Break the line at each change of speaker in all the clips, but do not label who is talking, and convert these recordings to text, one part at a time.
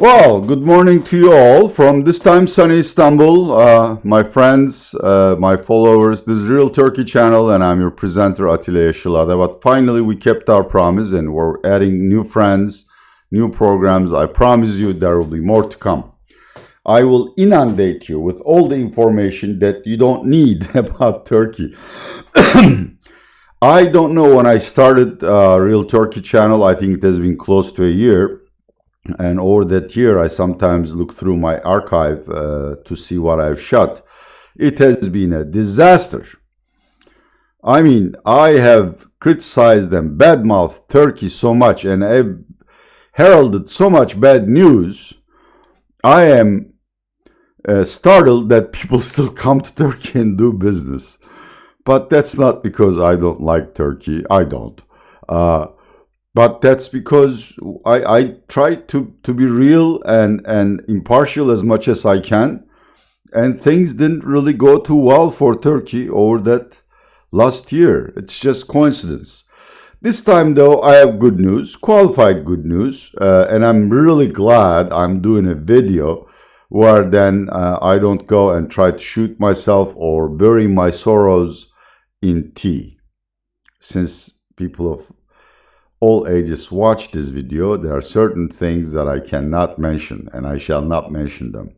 Well, good morning to you all from this time sunny Istanbul. My friends, my followers, this is Real Turkey channel and I'm your presenter Atilla Yeşilada. But finally we kept our promise and we're adding new friends, new programs. I promise you there will be more to come. I will inundate you with all the information that you don't need about Turkey. I don't know when I started Real Turkey channel. I think it has been close to a year. And over that year, I sometimes look through my archive to see what I've shot. It has been a disaster. I mean, I have criticized and badmouthed Turkey so much and I've heralded so much bad news. I am startled that people still come to Turkey and do business. But that's not because I don't like Turkey. I don't. But that's because I try to be real and impartial as much as I can. And things didn't really go too well for Turkey over that last year. It's just coincidence. This time, though, I have good news, qualified good news. And I'm really glad I'm doing a video where then I don't go and try to shoot myself or bury my sorrows in tea. Since people of all ages watch this video, there are certain things that I cannot mention and I shall not mention them.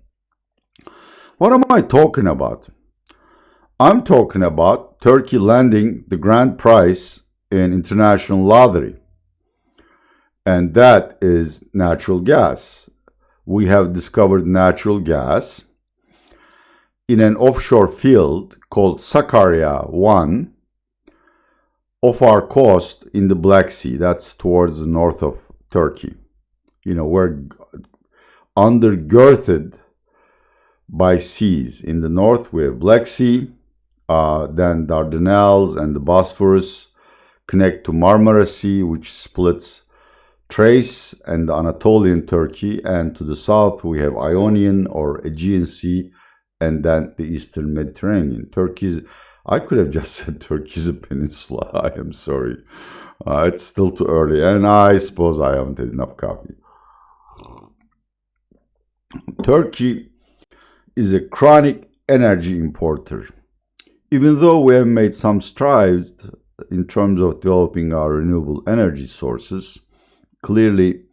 What am I talking about? I'm talking about Turkey landing the grand prize in international lottery. And that is natural gas. We have discovered natural gas in an offshore field called Sakarya-I off our coast in the Black Sea. That's towards the north of Turkey. You know, we're undergirded by seas. In the north, we have Black Sea, then Dardanelles and the Bosphorus connect to Marmara Sea, which splits Thrace and Anatolian Turkey, and to the south, we have Ionian or Aegean Sea, and then the Eastern Mediterranean. I could have just said Turkey is a peninsula. I am sorry. It's still too early, and I suppose I haven't had enough coffee. Turkey is a chronic energy importer. Even though we have made some strides in terms of developing our renewable energy sources, clearly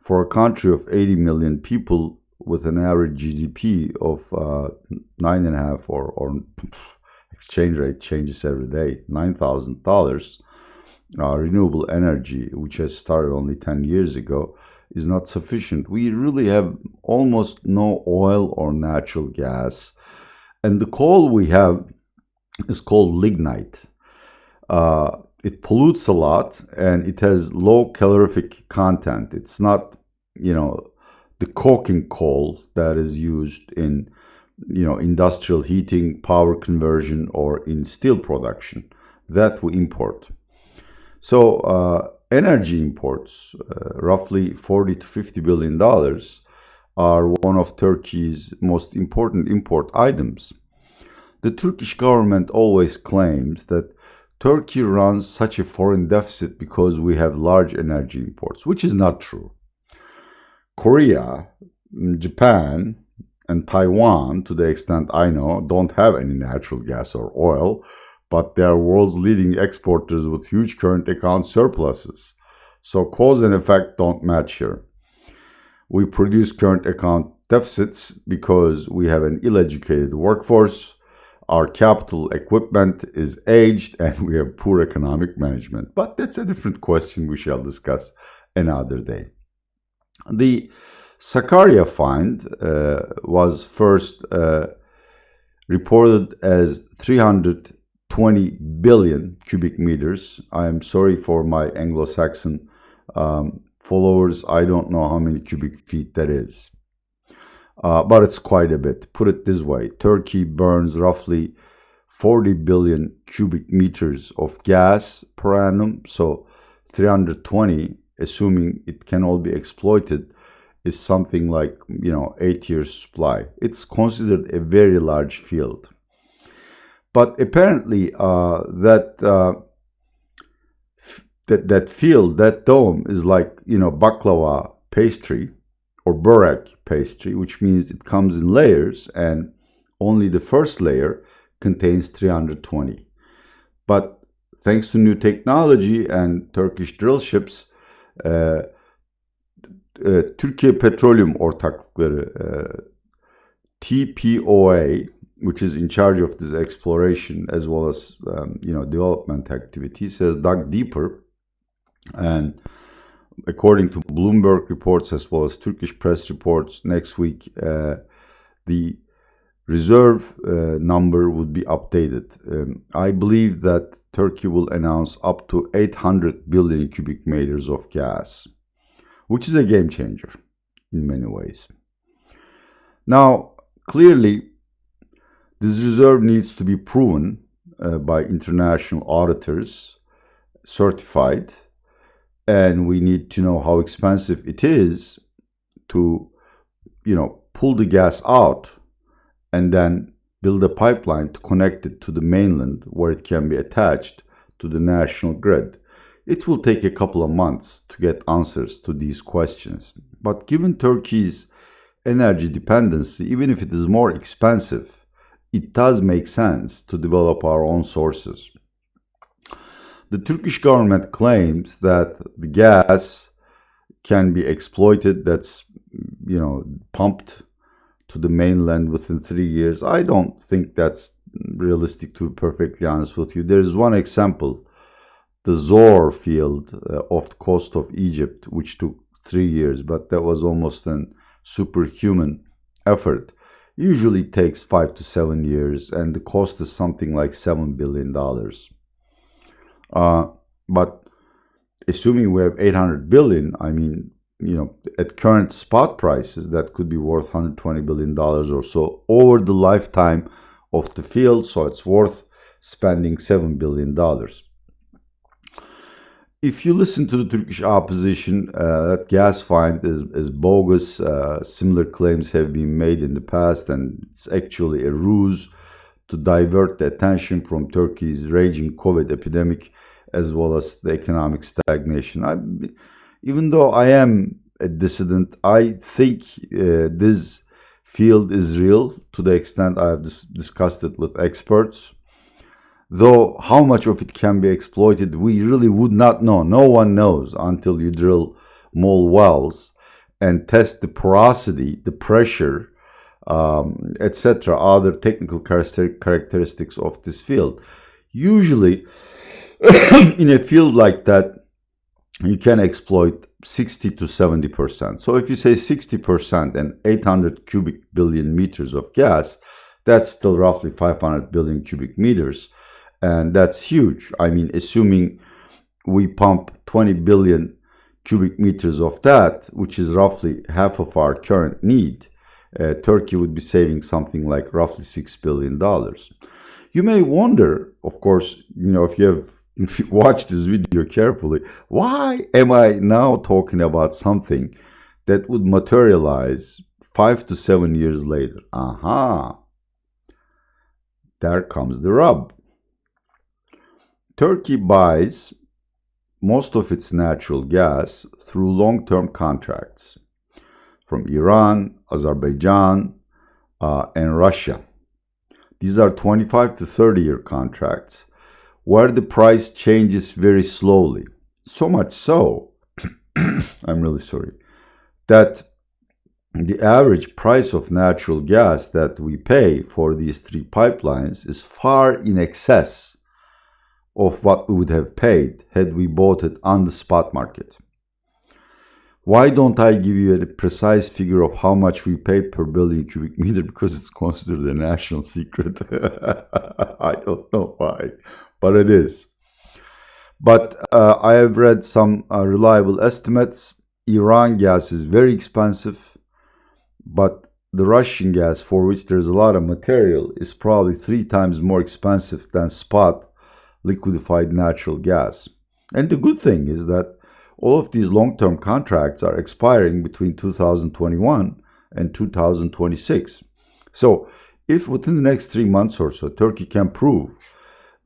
for a country of 80 million people with an average GDP of 9.5 or exchange rate changes every day, $9,000, renewable energy, which has started only 10 years ago, is not sufficient. We really have almost no oil or natural gas. And the coal we have is called lignite. It pollutes a lot and it has low calorific content. It's not, the coking coal that is used in industrial heating, power conversion, or in steel production that we import. So energy imports, roughly $40 to $50 billion, are one of Turkey's most important import items. The Turkish government always claims that Turkey runs such a foreign deficit because we have large energy imports, which is not true. Korea, Japan, and Taiwan, to the extent I know, don't have any natural gas or oil, but they are world's leading exporters with huge current account surpluses. So cause and effect don't match here. We produce current account deficits because we have an ill-educated workforce, our capital equipment is aged, and we have poor economic management. But that's a different question we shall discuss another day. The Sakarya find was first reported as 320 billion cubic meters. I am sorry for my Anglo-Saxon followers. I don't know how many cubic feet that is. But it's quite a bit. Put it this way, Turkey burns roughly 40 billion cubic meters of gas per annum. So 320, assuming it can all be exploited, is something like 8 years supply. It's considered a very large field. But apparently that field, that dome, is like baklava pastry, or börek pastry, which means it comes in layers and only the first layer contains 320. But thanks to new technology and Turkish drill ships, Türkiye Petroleum Ortaklıkları, TPOA, which is in charge of this exploration as well as development activities, has dug deeper, and according to Bloomberg reports as well as Turkish press reports, next week the reserve number would be updated. I believe that Turkey will announce up to 800 billion cubic meters of gas, which is a game changer in many ways. Now, clearly, this reserve needs to be proven by international auditors, certified, and we need to know how expensive it is to, pull the gas out and then build a pipeline to connect it to the mainland where it can be attached to the national grid. It will take a couple of months to get answers to these questions. But given Turkey's energy dependency, even if it is more expensive, it does make sense to develop our own sources. The Turkish government claims that the gas can be exploited, that's, pumped to the mainland within 3 years. I don't think that's realistic, to be perfectly honest with you. There's one example, the Zohr field off the coast of Egypt, which took 3 years, but that was almost an superhuman effort. Usually takes 5 to 7 years, and the cost is something like $7 billion. But assuming we have 800 billion, I mean, at current spot prices, that could be worth $120 billion or so over the lifetime of the field. So it's worth spending $7 billion. If you listen to the Turkish opposition, that gas find is bogus. Similar claims have been made in the past, and it's actually a ruse to divert the attention from Turkey's raging COVID epidemic as well as the economic stagnation. Even though I am a dissident, I think this field is real to the extent I have discussed it with experts. Though how much of it can be exploited, we really would not know. No one knows until you drill more wells and test the porosity, the pressure, etc., other technical characteristics of this field. Usually, in a field like that, you can exploit 60 to 70%. So if you say 60% and 800 cubic billion meters of gas, that's still roughly 500 billion cubic meters. And that's huge. I mean, assuming we pump 20 billion cubic meters of that, which is roughly half of our current need, Turkey would be saving something like roughly $6 billion. You may wonder, of course, if you watch this video carefully, why am I now talking about something that would materialize 5 to 7 years later? Aha! There comes the rub. Turkey buys most of its natural gas through long-term contracts from Iran, Azerbaijan, and Russia. These are 25 to 30-year contracts where the price changes very slowly. So much so, I'm really sorry, that the average price of natural gas that we pay for these three pipelines is far in excess of what we would have paid had we bought it on the spot market. Why don't I give you a precise figure of how much we pay per billion cubic meter? Because it's considered a national secret. I don't know why, but it is. But I have read some reliable estimates. Iran gas is very expensive, but the Russian gas, for which there's a lot of material, is probably 3 times more expensive than spot liquefied natural gas. And the good thing is that all of these long-term contracts are expiring between 2021 and 2026. So if within the next 3 months or so, Turkey can prove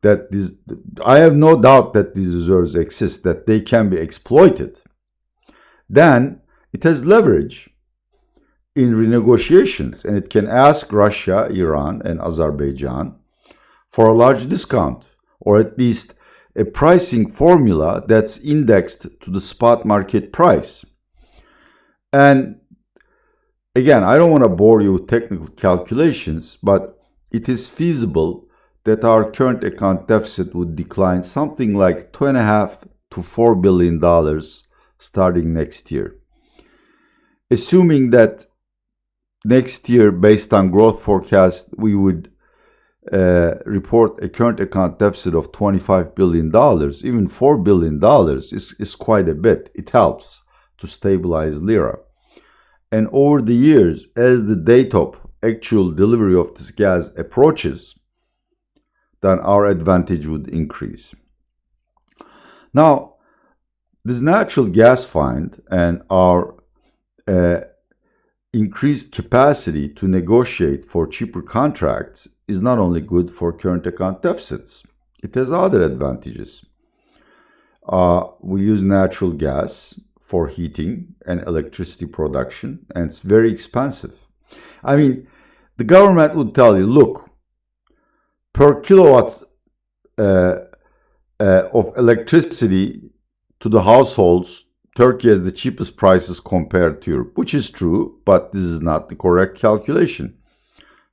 that these, I have no doubt that these reserves exist, that they can be exploited, then it has leverage in renegotiations, and it can ask Russia, Iran, and Azerbaijan for a large discount, or at least a pricing formula that's indexed to the spot market price. And again, I don't want to bore you with technical calculations, but it is feasible that our current account deficit would decline something like $2.5 to $4 billion starting next year. Assuming that next year, based on growth forecast, we would report a current account deficit of $25 billion, even $4 billion is quite a bit. It helps to stabilize lira. And over the years, as the date of actual delivery of this gas approaches, then our advantage would increase. Now, this natural gas find and our increased capacity to negotiate for cheaper contracts is not only good for current account deficits, it has other advantages. We use natural gas for heating and electricity production, and it's very expensive. I mean, the government would tell you, look, per kilowatt of electricity to the households, Turkey has the cheapest prices compared to Europe, which is true, but this is not the correct calculation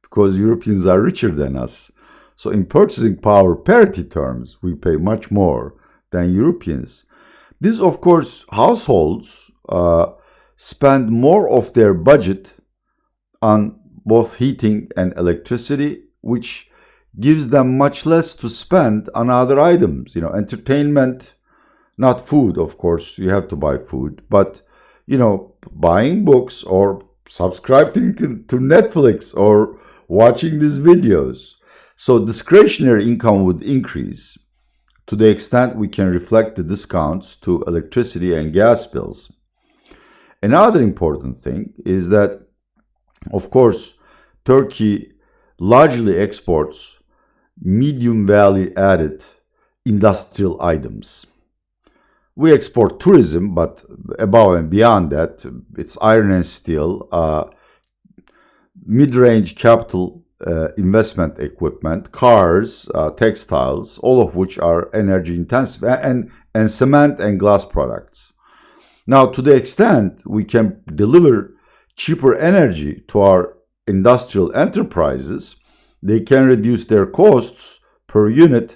because Europeans are richer than us. So in purchasing power parity terms, we pay much more than Europeans. This, of course, households spend more of their budget on both heating and electricity, which gives them much less to spend on other items, entertainment, not food, of course, you have to buy food, but, buying books or subscribing to Netflix or watching these videos. So discretionary income would increase to the extent we can reflect the discounts to electricity and gas bills. Another important thing is that, of course, Turkey largely exports medium value added industrial items. We export tourism, but above and beyond that, it's iron and steel, mid-range capital investment equipment, cars, textiles, all of which are energy intensive, and cement and glass products. Now, to the extent we can deliver cheaper energy to our industrial enterprises, they can reduce their costs per unit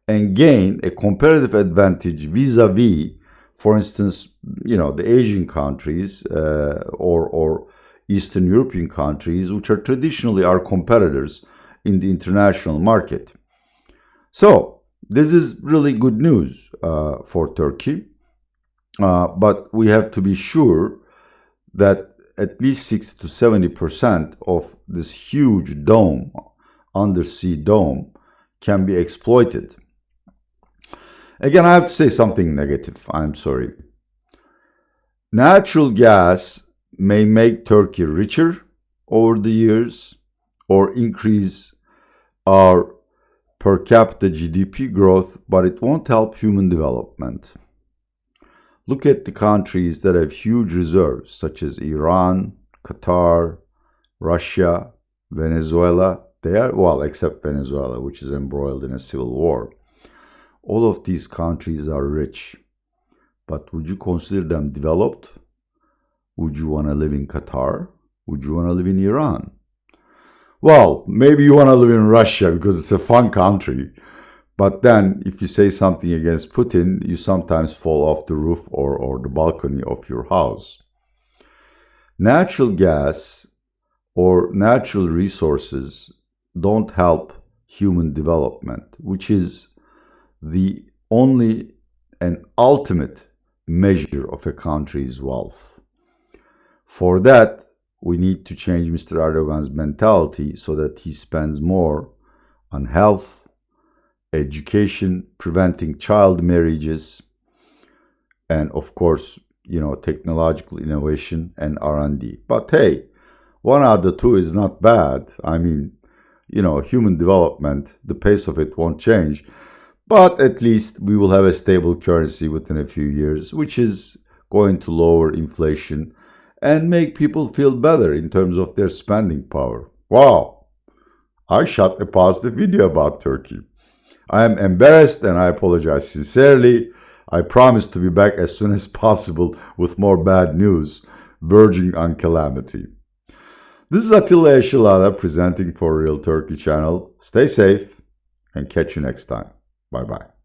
and gain a competitive advantage vis-a-vis, for instance, the Asian countries or Eastern European countries, which are traditionally our competitors in the international market. So this is really good news for Turkey, but we have to be sure that at least 60 to 70% of this huge dome, undersea dome, can be exploited. Again, I have to say something negative. I'm sorry. Natural gas may make Turkey richer over the years or increase our per capita GDP growth, but it won't help human development. Look at the countries that have huge reserves, such as Iran, Qatar, Russia, Venezuela. They are, well, except Venezuela, which is embroiled in a civil war. All of these countries are rich, but would you consider them developed? Would you want to live in Qatar? Would you want to live in Iran? Well, maybe you want to live in Russia because it's a fun country. But then if you say something against Putin, you sometimes fall off the roof or the balcony of your house. Natural gas or natural resources don't help human development, which is the only and ultimate measure of a country's wealth. For that, we need to change Mr. Erdogan's mentality so that he spends more on health, education, preventing child marriages, and of course, technological innovation and R&D. But hey, one out of the two is not bad. I mean, human development, the pace of it won't change. But at least we will have a stable currency within a few years, which is going to lower inflation and make people feel better in terms of their spending power. Wow, I shot a positive video about Turkey. I am embarrassed and I apologize sincerely. I promise to be back as soon as possible with more bad news, verging on calamity. This is Atilla Eşilada presenting for Real Turkey channel. Stay safe and catch you next time. Bye bye.